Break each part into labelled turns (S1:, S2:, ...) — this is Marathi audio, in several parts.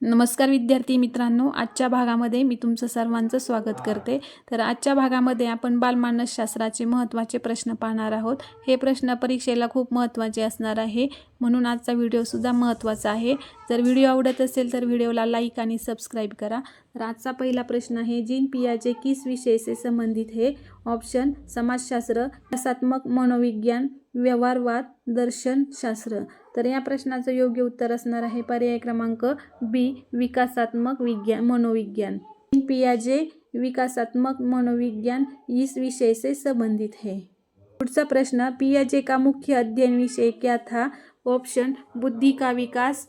S1: नमस्कार विद्यार्थी मित्रांनो, आजच्या भागामध्ये मी तुमचं सर्वांचं स्वागत करते। तर आजच्या भागामध्ये आपण बालमानसशास्त्राचे महत्त्वाचे प्रश्न पाहणार आहोत। हे प्रश्न परीक्षेला खूप महत्त्वाचे असणार आहे, म्हणून आजचा व्हिडिओ सुद्धा महत्त्वाचा आहे। जर व्हिडिओ आवडत असेल तर व्हिडिओला लाईक आणि सबस्क्राइब करा। तर आजचा पहिला प्रश्न आहे, जीन पियाजे किस विषय से संबंधित है? ऑप्शन समाजशास्त्र, रसात्मक मनोविज्ञान, व्यवहारवाद, दर्शनशास्त्र। तर या प्रश्नाचं योग्य उत्तर असणार आहे पर्याय क्रमांक बी, विकासात्मक विज्ञान मनोविज्ञान। पियाजे विकासात्मक मनोविज्ञान इस विषय से संबंधित है। पुढचा प्रश्न, पियाजे का मुख्य अध्ययन विषय क्या था? ऑप्शन बुद्धि का विकास,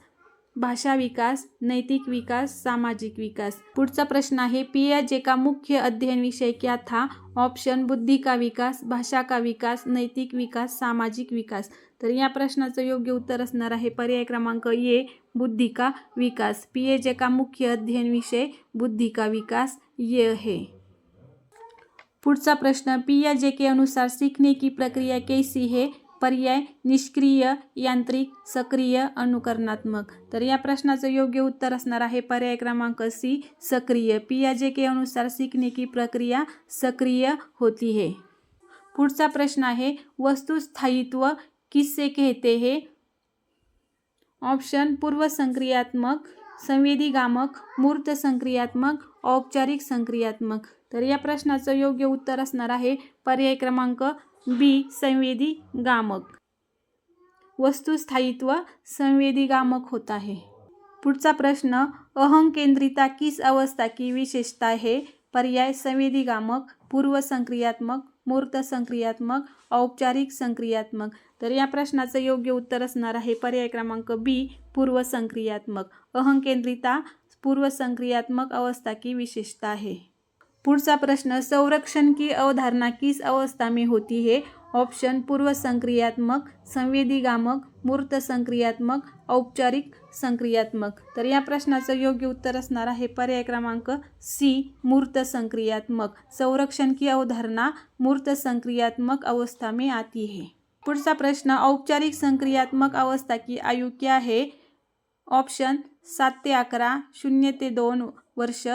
S1: भाषा विकास, नैतिक विकास, सामाजिक विकास। पुढचा प्रश्न आहे, पियाजे का मुख्य अध्ययन विषय क्या था? ऑप्शन बुद्धि का विकास, भाषा का विकास, नैतिक विकास, सामाजिक विकास। तर या प्रश्नाचं योग्य उत्तर असणार आहे पर्याय क्रमांक ए, बुद्धि का विकास। पियाजे का मुख्य अध्ययन विषय बुद्धि का विकास ये है। पुढचा प्रश्न, पियाजे के अनुसार सीखने की प्रक्रिया कैसी है? पर्याय निष्क्रिय, यांत्रिक, सक्रिय, अनुकरणात्मक। तर या प्रश्नाचं योग्य उत्तर असणार आहे पर्याय क्रमांक सी, सक्रिय। पियाजे के अनुसार सीखने की प्रक्रिया सक्रिय होती है। पुढचा प्रश्न आहे, वस्तु स्थायित्व किससे कहते हैं? ऑप्शन पूर्व संक्रियात्मक, संवेदीगामक, मूर्त संक्रियात्मक, औपचारिक संक्रियात्मक। तर या प्रश्नाचं योग्य उत्तर असणार आहे पर्याय क्रमांक बी, संवेदीगामक। वस्तु स्थायित्व संवेदीगामक होता है। पुढचा प्रश्न, अहंकेंद्रिता किस अवस्था की विशेषता है? पर्याय संवेदीगामक, पूर्व संक्रियात्मक, मूर्त संक्रियात्मक, औपचारिक संक्रियात्मक। तर या प्रश्नाचं योग्य उत्तर असणार आहे पर्याय क्रमांक बी, पूर्व संक्रियात्मक। अहंकेंद्रिता पूर्व संक्रियात्मक अवस्था की विशेषता है। पुढचा प्रश्न, संरक्षण की अवधारणा किस अवस्था में होती है? ऑप्शन पूर्व संक्रियात्मक, संवेदीगामक, मूर्त संक्रियात्मक, औपचारिक संक्रियात्मक। तर या प्रश्नाचं योग्य उत्तर असणार आहे पर्याय क्रमांक सी, मूर्त संक्रियात्मक। संरक्षण की अवधारणा मूर्त संक्रियात्मक अवस्था में आती है। पुढचा प्रश्न, औपचारिक संक्रियात्मक अवस्था की आयु क्या है? ऑप्शन 7 ते 11, 0 ते 2 वर्ष,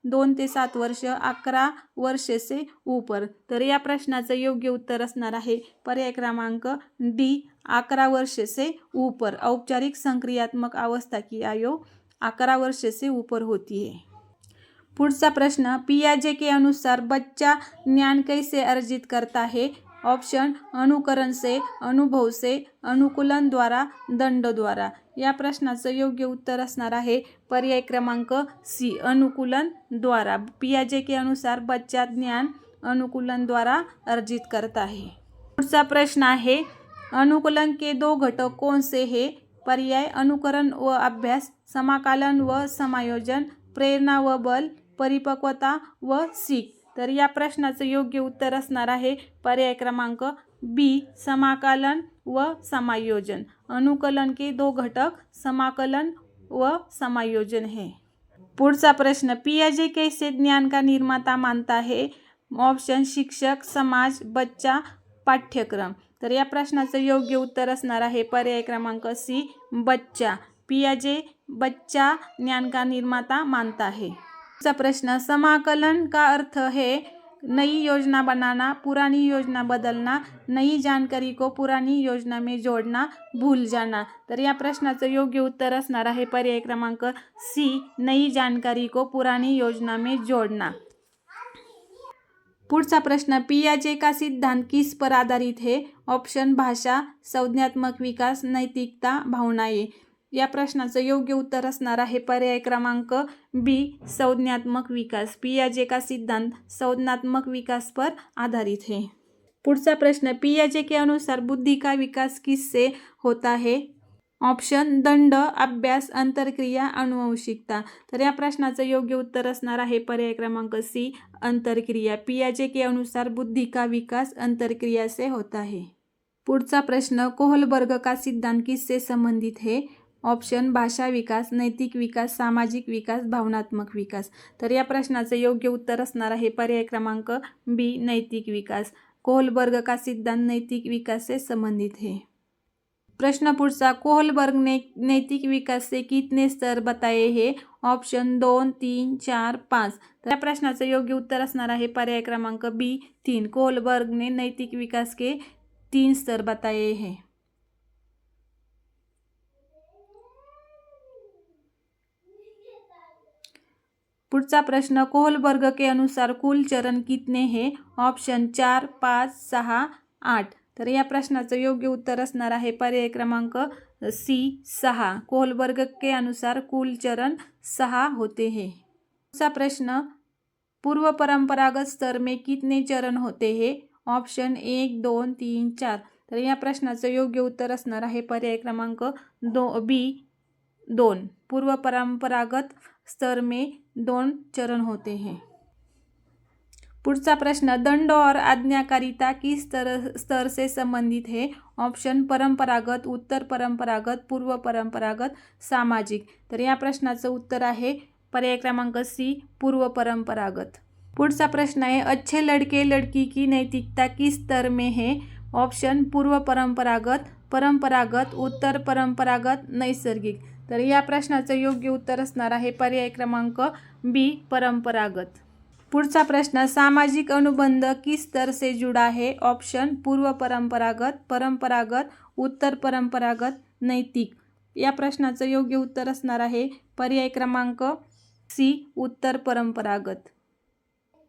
S1: 2 ते 7 वर्ष, 11 वर्ष से ऊपर। तर या प्रश्नाचं योग्य उत्तर असणार आहे पर्याय क्रमांक डी, 11 वर्ष से ऊपर। औपचारिक संक्रियात्मक अवस्था की आयु 11 वर्ष से ऊपर होती है। पुढचा प्रश्न, पियाजे के अनुसार बच्चा ज्ञान कैसे अर्जित करता है? ऑप्शन अनुकरण से, अनुभव से, अनुकूलन द्वारा, दंड द्वारा। या प्रश्नाचं योग्य उत्तर असणार आहे पर्याय क्रमांक सी, अनुकूलन द्वारा। पियाजे के अनुसार बच्चा ज्ञान अनुकूलन द्वारा अर्जित करता है। पुढचा प्रश्न आहे, अनुकूलन के 2 घटक कौन से हैं? पर्याय अनुकरण व अभ्यास, समाकलन व समायोजन, प्रेरणा व बल, परिपक्वता व सीख। तर या प्रश्नाचं योग्य उत्तर असणार आहे पर्याय क्रमांक बी, समाकलन व समायोजन। अनुकलन के 2 घटक समाकलन व समायोजन है। पुढचा प्रश्न, पियाजे कैसे ज्ञान का निर्माता मानता है? ऑप्शन शिक्षक, समाज, बच्चा, पाठ्यक्रम। तर या प्रश्नाचं योग्य उत्तर असणार आहे पर्याय क्रमांक सी, बच्चा। पियाजे बच्चा ज्ञान का निर्माता मानता है। दूसरा प्रश्न, समाकलन का अर्थ है नई योजना बनाना, पुरानी योजना बदलना, नई जानकारी को पुरानी योजना में जोड़ना, भूल जाना। तर या प्रश्नाचं योग्य उत्तर असणार आहे पर्याय क्रमांक सी, नई जानकारी को पुरानी योजना में जोड़ना। पुढचा प्रश्न, पियाजे का सिद्धांत किस पर आधारित है? ऑप्शन भाषा, संज्ञात्मक विकास, नैतिकता, भावनाएं। या प्रश्नाचं योग्य उत्तर असणार आहे पर्याय क्रमांक बी, संज्ञात्मक विकास। पियाजे का सिद्धांत संज्ञात्मक विकास पर आधारित है। पुढचा प्रश्न, पियाजे के अनुसार बुद्धि का विकास किससे होता है? ऑप्शन दंड, अभ्यास, अंतरक्रिया, अनुवंशिकता। तर या प्रश्नाचं योग्य उत्तर असणार आहे पर्याय क्रमांक सी, अंतरक्रिया। पियाजे के अनुसार बुद्धि का विकास अंतरक्रिया से होता है। पुढचा प्रश्न, कोहलबर्ग का सिद्धांत किससे संबंधित है? ऑप्शन भाषा विकास, नैतिक विकास, सामाजिक विकास, भावनात्मक विकास। तर या प्रश्नाचं योग्य उत्तर असणार आहे पर्याय क्रमांक बी, नैतिक विकास। कोहलबर्ग का सिद्धांत नैतिक विकास से संबंधित है। प्रश्न पुढचा, कोहलबर्ग ने नैतिक विकास से कितने स्तर बताए हे? ऑप्शन 2, 3, 4, 5. तर या प्रश्नाचं योग्य उत्तर असणार आहे पर्याय क्रमांक बी 3. कोहलबर्ग ने नैतिक विकास के 3 स्तर बताए हैं. पुढचा प्रश्न, कोहलबर्ग के अनुसार कुल चरण कितने हैं? ऑप्शन 4, 5, 6, 8. तर या प्रश्नाचं योग्य उत्तर असणार आहे पर्याय क्रमांक सी 6. कोहलबर्ग के अनुसार कुल चरण 6 होते हैं. दूसरा प्रश्न, पूर्व परंपरागत स्तर में कितने चरण होते हैं? ऑप्शन 1, 2, 3, 4. तर या प्रश्नाचं योग्य उत्तर असणार आहे पर्याय क्रमांक बी 2. पूर्व परंपरागत स्तर में 2 चरण होते हैं. पुढचा प्रश्न, दंड और आज्ञाकारिता किस स्तर से संबंधित है? ऑप्शन परंपरागत, उत्तर परंपरागत, पूर्व परंपरागत, सामाजिक. तर या प्रश्नाचं उत्तर आहे पर्याय क्रमांक सी पूर्व परंपरागत. पुढचा प्रश्न आहे, अच्छे लड़के लड़की की नैतिकता किस स्तर में है? ऑप्शन पूर्व परंपरागत, परंपरागत, उत्तर परंपरागत, नैसर्गिक. तर या प्रश्नाचं योग्य उत्तर असणार आहे पर्याय क्रमांक बी परंपरागत. पुढचा प्रश्न, सामाजिक अनुबंध किस स्तर से जुड़ा है? ऑप्शन पूर्व परंपरागत, परंपरागत, उत्तर परंपरागत, नैतिक. या प्रश्नाचं योग्य उत्तर असणार आहे पर्याय क्रमांक सी उत्तर परंपरागत.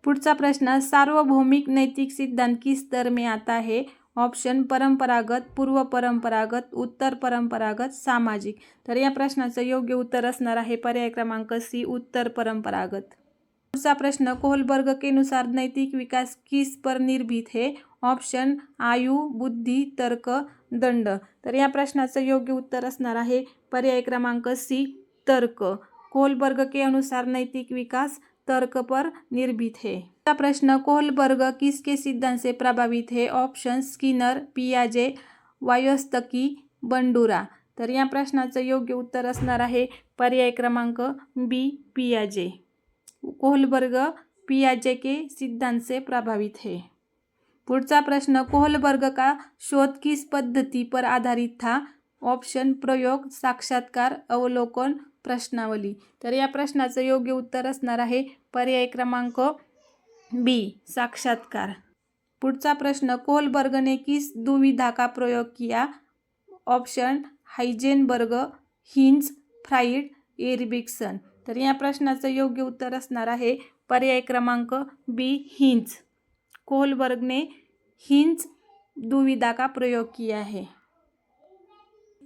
S1: पुढचा प्रश्न, सार्वभौमिक नैतिक सिद्धांत किस स्तर में आता है? ऑप्शन परंपरागत, पूर्व परंपरागत, उत्तर परंपरागत, सामाजिक. तर या प्रश्नाचं योग्य उत्तर असणार आहे पर्याय क्रमांक सी उत्तर परंपरागत. दूसरा प्रश्न, कोहलबर्ग के अनुसार नैतिक विकास किस पर निर्भीत है? ऑप्शन आयु, बुद्धी, तर्क, दंड. तर या प्रश्नाचं योग्य उत्तर असणार आहे पर्याय क्रमांक सी तर्क. कोहलबर्ग के अनुसार नैतिक विकास तर्क पर निर्भीत है. दूसरा प्रश्न, कोहलबर्ग किसके सिद्धांत से प्रभावित है? ऑप्शन स्किनर, पियाजे, वायोत्स्की, बंडुरा. तर या प्रश्नाचं योग्य उत्तर असणार आहे पर्याय क्रमांक बी पियाजे. कोहलबर्ग पियाजे के सिद्धांत से प्रभावित है. पुढचा प्रश्न, कोहलबर्ग का शोध किस पद्धति पर आधारित था? ऑप्शन प्रयोग, साक्षात्कार, अवलोकन, प्रश्नावली. तर या प्रश्नाचं योग्य उत्तर असणार आहे पर्याय क्रमांक बी साक्षात्कार. पुढचा प्रश्न, कोहलबर्ग ने किस दुविधा का प्रयोग किया? Option Heisenberg, Heinz, Freud, Erikson. तर या प्रश्नाचं योग्य उत्तर असणार आहे पर्याय क्रमांक बी हिंज. कोहलबर्ग ने हिंज दुविधा का प्रयोग किया है.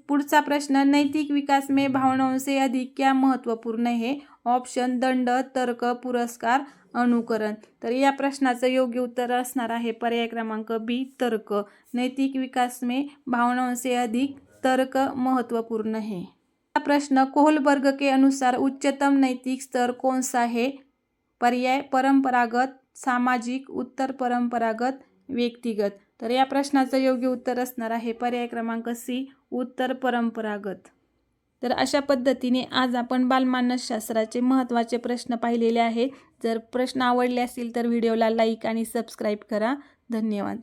S1: पुढचा प्रश्न, नैतिक विकास में भावनाओं से अधिक क्या महत्वपूर्ण है? ऑप्शन दंड, तर्क, पुरस्कार, अनुकरण. तर या प्रश्नाचं योग्य उत्तर असणार आहे पर्याय क्रमांक बी तर्क. नैतिक विकास में भावनाओं से अधिक तर्क महत्वपूर्ण है. प्रश्न, कोहलबर्ग के अनुसार उच्चतम नैतिक स्तर कौन सा है? पर्याय परंपरागत, सामाजिक, उत्तर परंपरागत, व्यक्तिगत. तर या प्रश्नाचं योग्य उत्तर असणार आहे पर्याय क्रमांक सी उत्तर परंपरागत. तर अशा पद्धतीने आज आपण बालमानसशास्त्राचे महत्त्वाचे प्रश्न पाहिलेले आहेत. जर प्रश्न आवडले असतील तर व्हिडिओला लाईक आणि सबस्क्राईब करा. धन्यवाद.